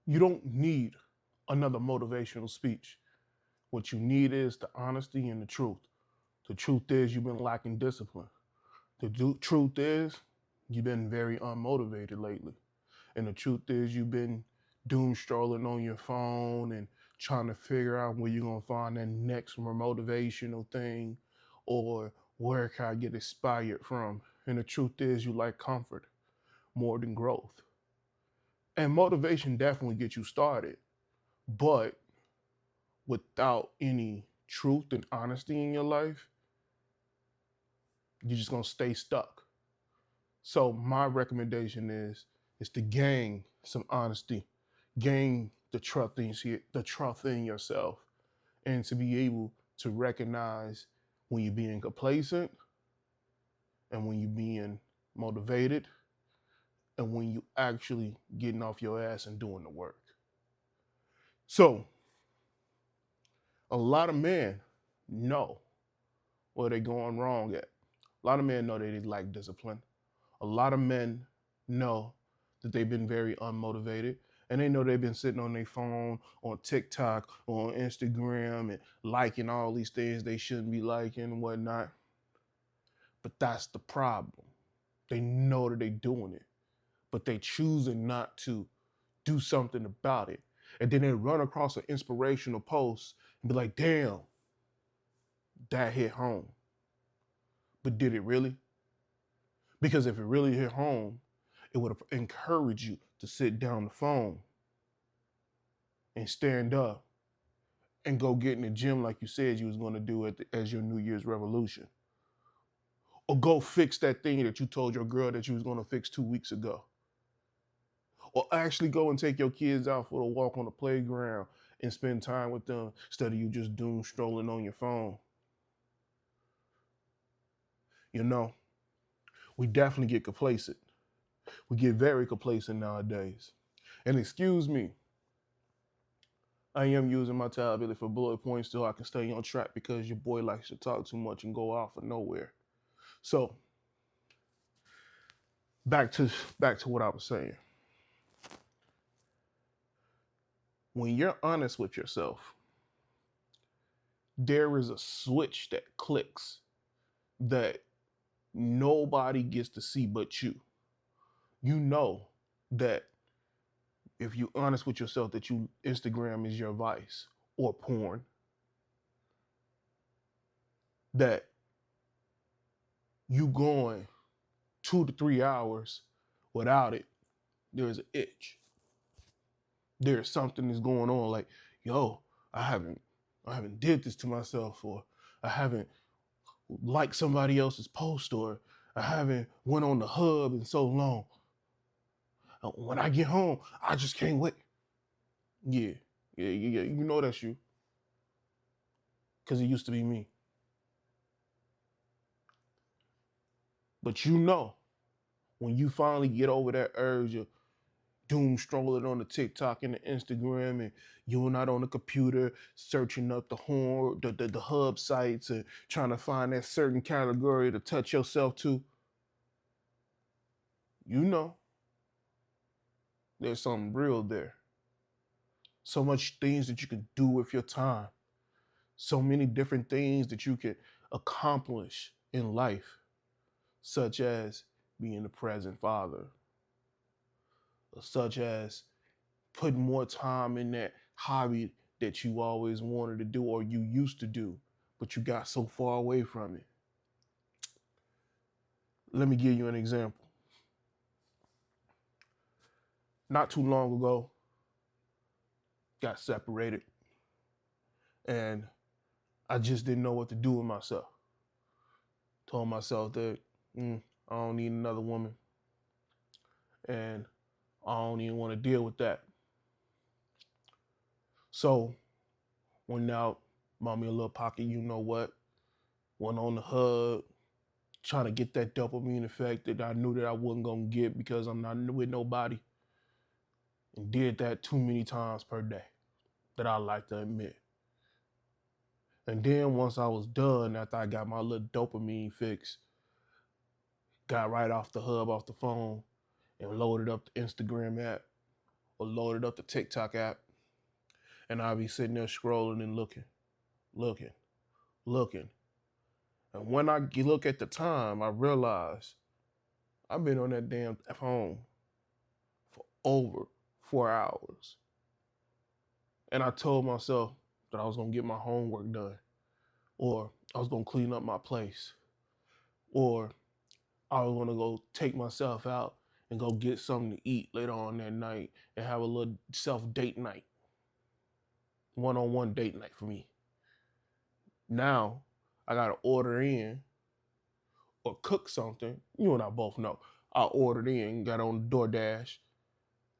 You don't need another motivational speech. What you need is the honesty and the truth. The truth is you've been lacking discipline. The truth is you've been very unmotivated lately. And the truth is you've been doom strolling on your phone and trying to figure out where you're going to find that next more motivational thing or where can I get inspired from. And the truth is you like comfort more than growth. And motivation definitely gets you started, but without any truth and honesty in your life, you're just gonna stay stuck. So my recommendation is to gain some honesty, gain the trust in yourself, and to be able to recognize when you're being complacent and when you're being motivated and when you actually getting off your ass and doing the work. So a lot of men know where they're going wrong at. A lot of men know that they lack discipline. A lot of men know that they've been very unmotivated and they know they've been sitting on their phone, on TikTok, on Instagram, and liking all these things they shouldn't be liking and whatnot. But that's the problem. They know that they're doing it, but they choosing not to do something about it. And then they run across an inspirational post and be like, damn, that hit home. But did it really? Because if it really hit home, it would have encouraged you to sit down the phone and stand up and go get in the gym like you said you was going to do as your New Year's revolution. Or go fix that thing that you told your girl that you was going to fix 2 weeks ago. Or actually go and take your kids out for a walk on the playground and spend time with them instead of you just doom strolling on your phone. You know, we definitely get complacent. We get very complacent nowadays. And excuse me, I am using my tablet for bullet points so I can stay on track because your boy likes to talk too much and go off of nowhere. So back to back to what I was saying. When you're honest with yourself, there is a switch that clicks that nobody gets to see but you. You know that if you're honest with yourself that you Instagram is your vice or porn, that you going 2 to 3 hours without it, there's an itch. There's something that's going on. Like, yo, I haven't I haven't did this to myself, or I haven't liked somebody else's post, or I haven't went on the hub in so long. When I get home, I just can't wait. Yeah, yeah. You know that's you, because it used to be me. But you know, when you finally get over that urge of doom strolling on the TikTok and the Instagram, and you're not on the computer searching up the hub sites and trying to find that certain category to touch yourself to, you know there's something real there. So much things that you can do with your time. So many different things that you can accomplish in life, such as being a present father, or such as putting more time in that hobby that you always wanted to do or you used to do, but you got so far away from it. Let me give you an example. Not too long ago, got separated, and I just didn't know what to do with myself. Told myself that I don't need another woman, and I don't even want to deal with that. So went out, bought me a little pocket, you know what? Went on the hub, trying to get that dopamine effect that I knew that I wasn't gonna get because I'm not with nobody. And did that too many times per day that I like to admit. And then once I was done, after I got my little dopamine fix, got right off the hub, off the phone, and loaded up the Instagram app. or loaded up the TikTok app, and I'll be sitting there scrolling and looking, looking. And when I look at the time, I realize I've been on that damn phone for over 4 hours. And I told myself that I was gonna get my homework done, or I was gonna clean up my place, or I was gonna go take myself out and go get something to eat later on that night and have a little self date night, one-on-one date night for me. Now I gotta order in or cook something. You and I both know. I ordered in, got on DoorDash,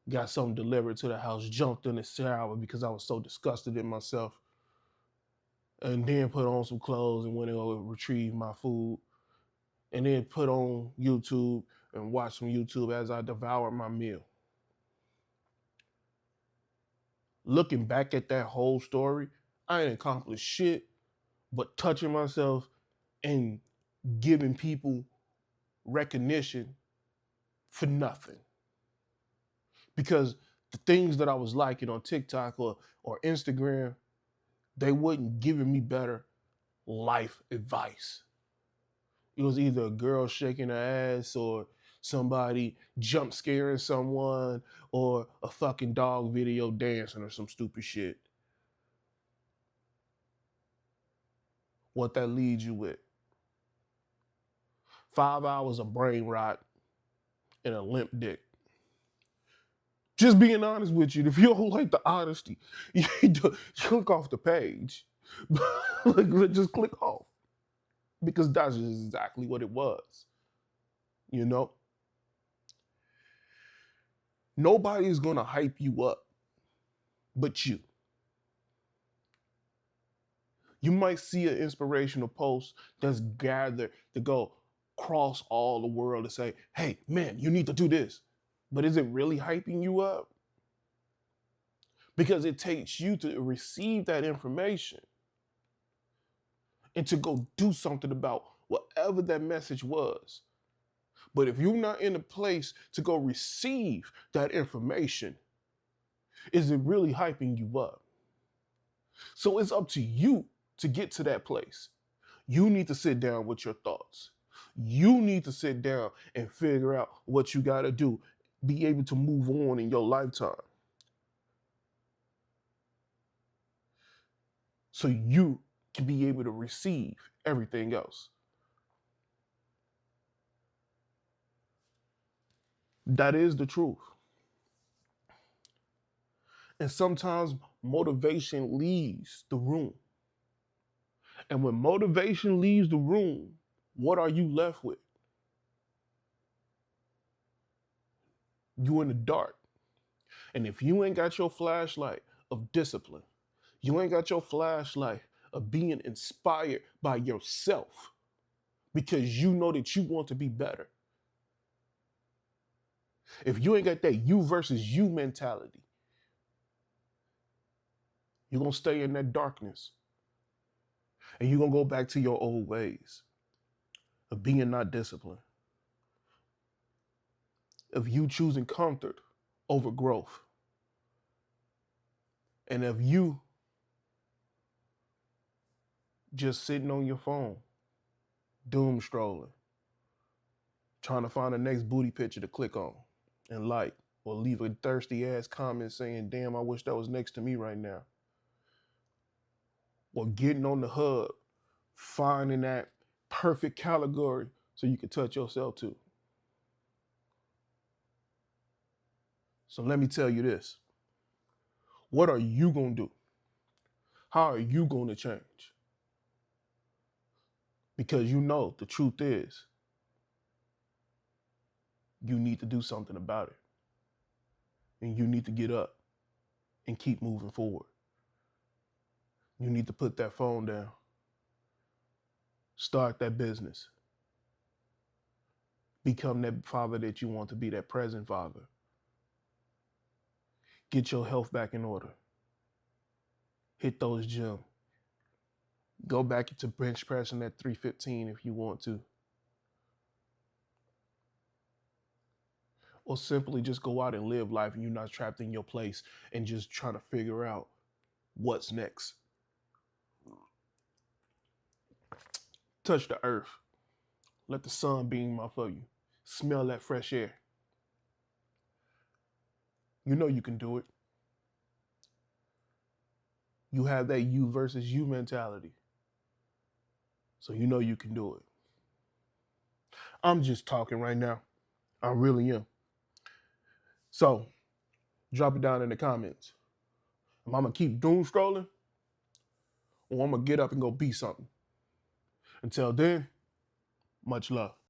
got something delivered to the house, jumped in the shower because I was so disgusted in myself, and then put on some clothes and went and go retrieve my food, and then put on YouTube and watch some YouTube as I devoured my meal. Looking back at that whole story, I ain't accomplished shit but touching myself and giving people recognition for nothing. Because the things that I was liking on TikTok or Instagram, they wasn't giving me better life advice. It was either a girl shaking her ass or somebody jump scaring someone or a fucking dog video dancing or some stupid shit. What that leads you with? 5 hours of brain rot and a limp dick. Just being honest with you, if you don't like the honesty, you click off the page. Just click off. Because that's just exactly what it was. You know? Nobody's gonna hype you up but you. You might see an inspirational post that's gathered to go across all the world to say, hey, man, you need to do this. But is it really hyping you up? Because it takes you to receive that information and to go do something about whatever that message was. But if you're not in a place to go receive that information, is it really hyping you up? So it's up to you to get to that place. You need to sit down with your thoughts. You need to sit down and figure out what you got to do, be able to move on in your lifetime. So you can be able to receive everything else. That is the truth. And sometimes motivation leaves the room. And when motivation leaves the room, what are you left with? You in the dark. And if you ain't got your flashlight of discipline, you ain't got your flashlight of being inspired by yourself because you know that you want to be better. If you ain't got that you versus you mentality, you're going to stay in that darkness. And you're going to go back to your old ways of being not disciplined, of you choosing comfort over growth, and of you just sitting on your phone, doom strolling, trying to find the next booty picture to click on and like, or leave a thirsty ass comment saying, damn, I wish that was next to me right now. Or getting on the hub, finding that perfect category so you can touch yourself too. So let me tell you this. What are you going to do? How are you going to change? Because you know the truth is, you need to do something about it. And you need to get up and keep moving forward. You need to put that phone down. Start that business. Become that father that you want to be, that present father. Get your health back in order. Hit those gyms. Go back into bench pressing at 315 if you want to. or simply just go out and live life and you're not trapped in your place and just trying to figure out what's next. Touch the earth. Let the sun beam off of you. Smell that fresh air. You know you can do it. You have that you versus you mentality. So you know you can do it. I'm just talking right now. I really am. So drop it down in the comments. Am I gonna keep doom scrolling? Or I'm gonna get up and go be something? Until then, much love.